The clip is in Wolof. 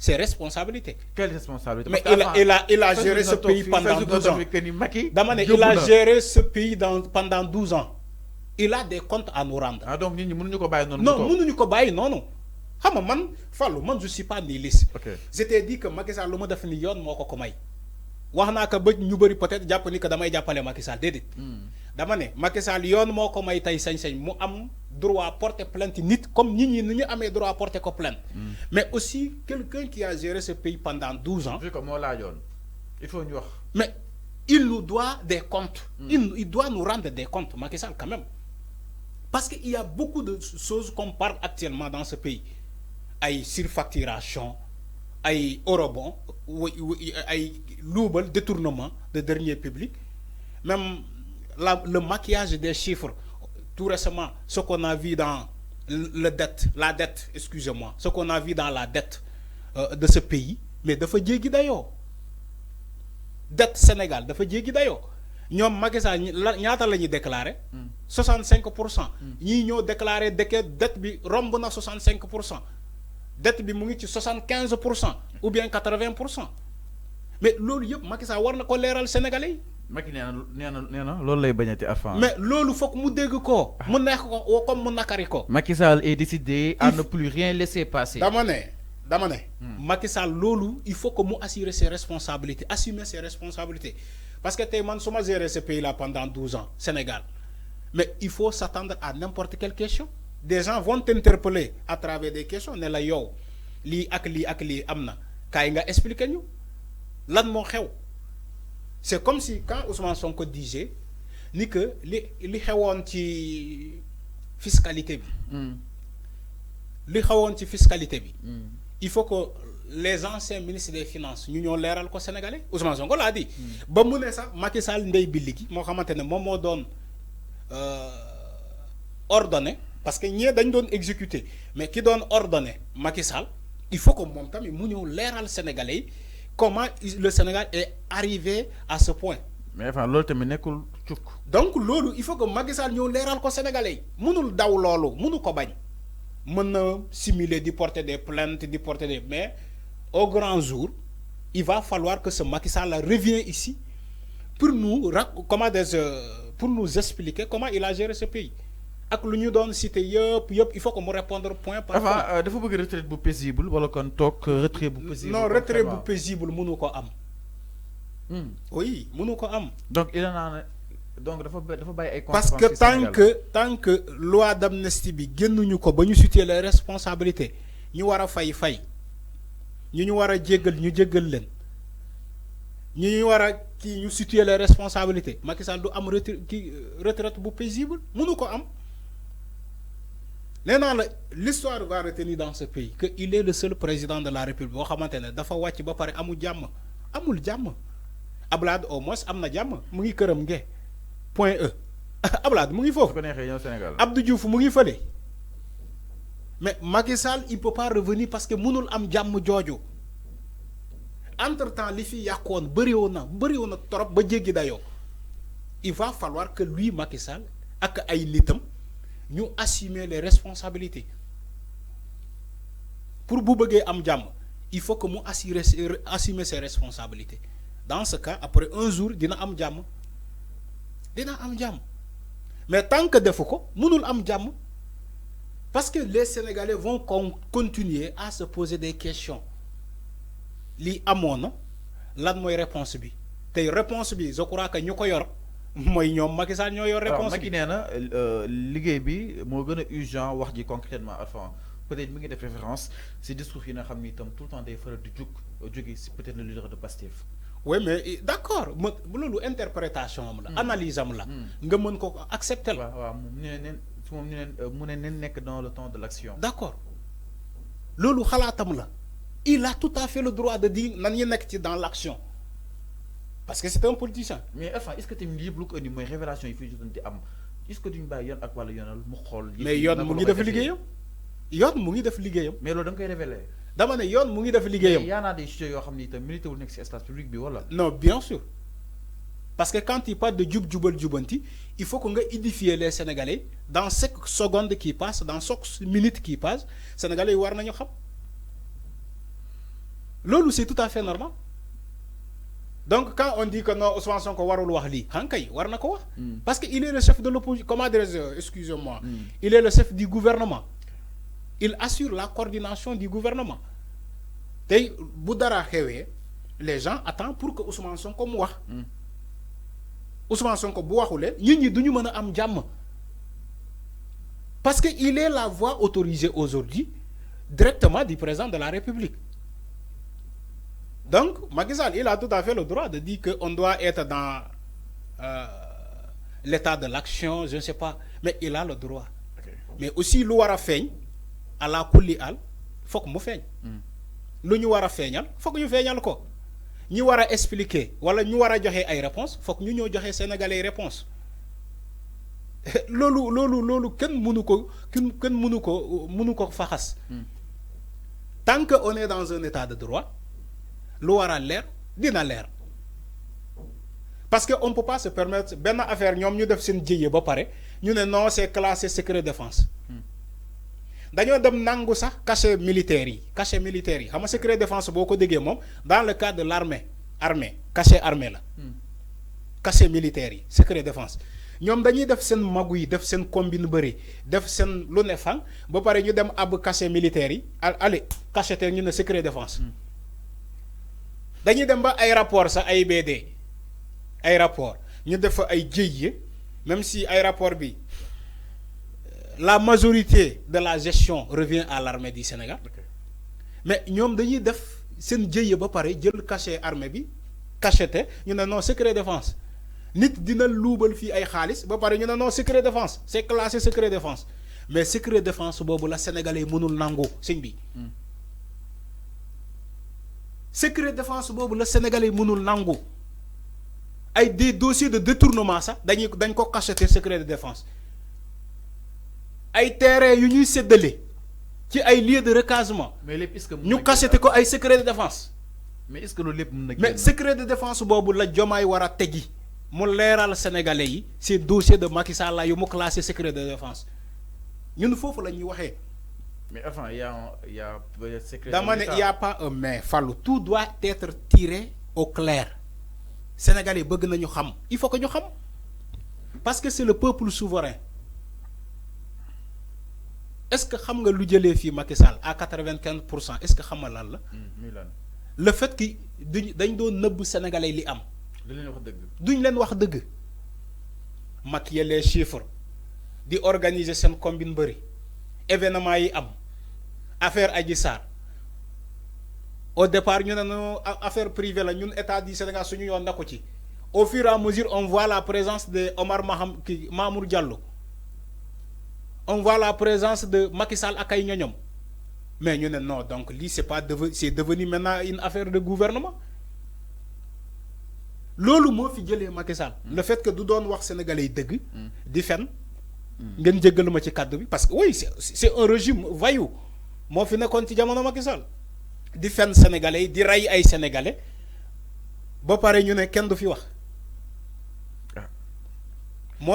ses responsabilités. Quelle responsabilité? Mais il a géré ce pays pendant 12 ans. Il a géré ce pays pendant 12 ans. Il a des comptes à nous rendre. Ah, donc, nous ne pouvons pas non, nous ne pouvons pas, non. Man, je ne suis pas nihiliste. Je t'ai dit que Macky Sall, le mot de finition, moi, wax naa ko ba ñu bëri peut-être jàpp ni que damay jàppale Macky Sall déedéet. dama ne Macky Sall yoon moo ko may tey sañ-sañ mu am droit porter plainte nit comme nit ñi ni ñu amee droit porter ko plainte. Mais aussi quelqu'un qui a géré ce pays pendant 12 ans. vu que moo laajoon il faut ñu wax. Mais il nous doit des comptes. Il doit nous rendre des comptes Macky Sall quand même. Parce qu'il y a beaucoup de choses qu'on parle actuellement dans ce pays. Ay surfacturation, ay eurobond, ay loubal, détournement de dernier public. Même le maquillage des chiffres. Tout récemment, ce qu'on a vu dans la dette, excusez-moi, ce qu'on a vu dans la dette de ce pays, mais de fait d'ailleurs. Dette Sénégal, de fait d'ailleurs. Nous avons déclaré 65%. Nous avons déclaré que dette bi romb na 65%. Dette bi mu ngi ci 75% ou bien 80%. Mais loolu yëpp Macky Sall war na ko leeral Sénégalais. Macky nee na loolu lay bañati Arfan. Mais loolu foog mu dégg ko. Mu neex ko comme mu nakari ko. Macky Sall est décidé à ne plus rien laisser passer. Dama ne. Macky Sall loolu il faut que mu assurer ses responsabilités, assumer ses responsabilités. Parce que tey man su ma gérer ce pays là pendant 12 ans Sénégal. Mais il faut s'attendre à n'importe quelle question. Des gens vont t'interpeller à travers des questions ne la yow lii ak lii am na kaay nga expliquer ñu lan moo xew. C'est comme si quand Ousmane Sonko disait ni que li xewoon ci fiscalité bi. Li xewoon ci fiscalité bi. Il faut que les anciens ministres des finances ñu ñoo leeral ko Sénégalais Ousmane Sonko l'a dit. Ba mu ne sax Macky Sall ndey bi ligi moo xamante ne moom moo doon ordonné parce que ñee dañ doon exécuter mais ki doon ordonné Macky Sall il faut que moom tamit mu ñëw leeral Sénégalais comment le Sénégal est arrivé à ce point. Mais enfin loolu tamit nekkul cukk. Donc loolu il faut que Macky Sall ñëw leeral ko Sénégalais mënul daw loolu mënu ko bañ mën na simuler di porter des plaintes di porter des mais au grand jour il va falloir que ce Macky Sall revienne ici pour nous expliquer comment il a géré ce pays. Ak lu ñu doon cité yëpp il faut que mu répondre point par point. Enfin dafa bëgg retraite bu paisible wala kon toog retrait bu paisible. Non retrait bu paisible mënu ko am. Oui mënu ko am. Donc il en a donc dafa bàyyi ay parce que tant que loi d'amnistie bi génnuñu ko ba ñu situer les responsabilités ñu war a fay ñu war a jéggal ñu jéggal leen ñu war a kii ñu situer les responsabilités Macky Sall du am retraite bu paisible mënu ko am. Maintenant, l'histoire va retenir dans ce pays qu'il est le seul président de la République boo xamante ne dafa wàcc ba pare amul jàmm Abdoulaye au moins am na jàmm mu ngi këram nge point E Abdoulaye mu ngi foofu Abdou Diouf mu ngi fële mais Macky Sall il peut pas revenir parce que mënul am jàmm jooju entre temps li fi yàqoon bëriwoon na trop ba jéggi dayoo il va falloir que lui Macky Sall ak ay nitam ñu assumer les responsabilités pour bu bëggee am jàmm il faut que mu assumer ses responsabilités dans ce cas après un jour dina am jàmm mais tant que defu ko mënul am jàmm parce que les Sénégalais vont continuer à se poser des questions lii amoon na lan mooy réponse bi tey réponse bi je crois que ñu ko yor mooy ñoom Macky Sall ñoo yor réponse bi. Macky nee na liggéey bi moo gën a urgent wax ji concrètement enfin peut-être mi ngi def référence si discours yi nga xam ni itam tout le temps day faral di jóge si peut-être le leader de Pastef. Oui mais d'accord loolu interprétation am la. Analyse am la. nga mën ko accepter la. waaw mu ne nekk dans le temps de l'action. D'accord loolu xalaatam la il a tout à fait le droit de dire nan ñu nekk ci dans l'action. Parce que c'est un politicien. Mais enfin est-ce que tu me dis que ni mooy révélation yi fi jotante am est-ce que duñ bàyyi yoon ak wàllu yoonal mu xool. mais yoon mu ngi def liggéeyam. mais loolu da nga koy révéler. dama ne yoon mu ngi def liggéeyam. mais y en a des sujets yoo xam ni itam milité wul nekk ci espace public bi wala. Non bien sûr parce que quand il parle de jubal jubanti il faut que nga édifier les Sénégalais dans chaque seconde qui passe dans chaque minute qui passe Sénégalais yi war nañu xam. Lolo, c'est tout à fait normal. Donc, quand on dit que non, Ousmane Sonko warul wax li, hankay, war na ko wax. Parce qu'il est le chef de l'opposition. Comment dire, excusez-moi. Il est le chef du gouvernement. Il assure la coordination du gouvernement. Tay, bu dara xewé, les gens attendent pour que Ousmane Sonko mu wax. Ousmane Sonko bu waxulé, ñi ñi duñu mëna am jamm. Parce qu'il est la voix autorisée aujourd'hui directement du président de la République. Donc, Macky Sall, il a tout à fait le droit de dire qu'on doit être dans l'état de l'action, je ne sais pas, mais il a le droit. Okay. Mais aussi, l'ouara feign, à la kouli al, faut que nous feigne. Nous wara feignal, faut que nous feignal ko. Nous wara expliquer, wala nous wara joxe ay réponses, faut que nous joxe sénégalais réponses. Lolu ken mënu ko faxas. Tant qu'on est dans un état de droit, l'eau a l'air, dina l'air. Parce qu'on ne peut pas se permettre, ben affaire, nous avons fait une djeye, nous non, c'est classé secret défense. D'ailleurs, nous avons fait cachet militaire. Cachet militaire. Comme secret défense, beaucoup de gens, dans le cas de l'armée, cachet armée là. Cachet militaire, secret défense. Nous avons fait une magouille, une combine beurrée, une lunefang, nous avons fait cachet militaire. Allez, cachet une secret défense. Dañuy dem ba ay rapport sa ay BD ay rapport ñu def ay djeye même si ay rapport bi la majorité de la gestion revient à l'armée du Sénégal. Okay. Mais ñom dañuy def sen djeye ba paré jël cachet armée bi cacheté ñu né non secret défense nit dina loubal fi ay xaliss ba paré ñu né non secret défense c'est classé secret défense mais secret défense bobu la sénégalais mënul nangu señ bi. Secret défense bobu le sénégalais mënul nangu ay des dossiers de détournement ça dañ ko cacheter secret de défense ay terrain yu ñuy séddale ci ay lieux de recasement mais lépp est-ce que ñu cacheter ko ay secret de défense mais est-ce que loolu lépp mën na mais secret de défense bobu la Diomaye wara teggi mu léral sénégalais yi ces dossiers de Macky Sall la yu mu classé secret de défense ñun fofu lañuy waxé. Mais enfin, il y a secret. Il n'y a pas un mais. Fallou, tout doit être tiré au clair. Sénégalais, il faut que nous sachions. Parce que c'est le peuple souverain. Est-ce que vous savez ce que Macky Sall à 95%? Est-ce que vous savez le fait que nous sommes Sénégalais li am. Duñ leen wax deug. Maquiller les chiffres. Di organiser sen combine beuri. Événement yi am. Affaire Adji Sarr au départ ñu ne affaire privée la ñun état du Sénégal suñu yoon na ko ci au fur et à mesure on voit la présence de Omar Mamour Diallo on voit la présence de Macky Sall ak ay ñoñom mais ñu ne non donc li c'est devenu maintenant une affaire de gouvernement lolu mo fi jëlé Macky Sall le fait que du doon wax sénégalais deug di fen ngeen jéggal ma ci cadre bi parce que oui c'est un régime voyou. Moi, je suis ci jamono Macky Sall di fen sénégalais di ray ay sénégalais ba paré ñu né kenn du fi wax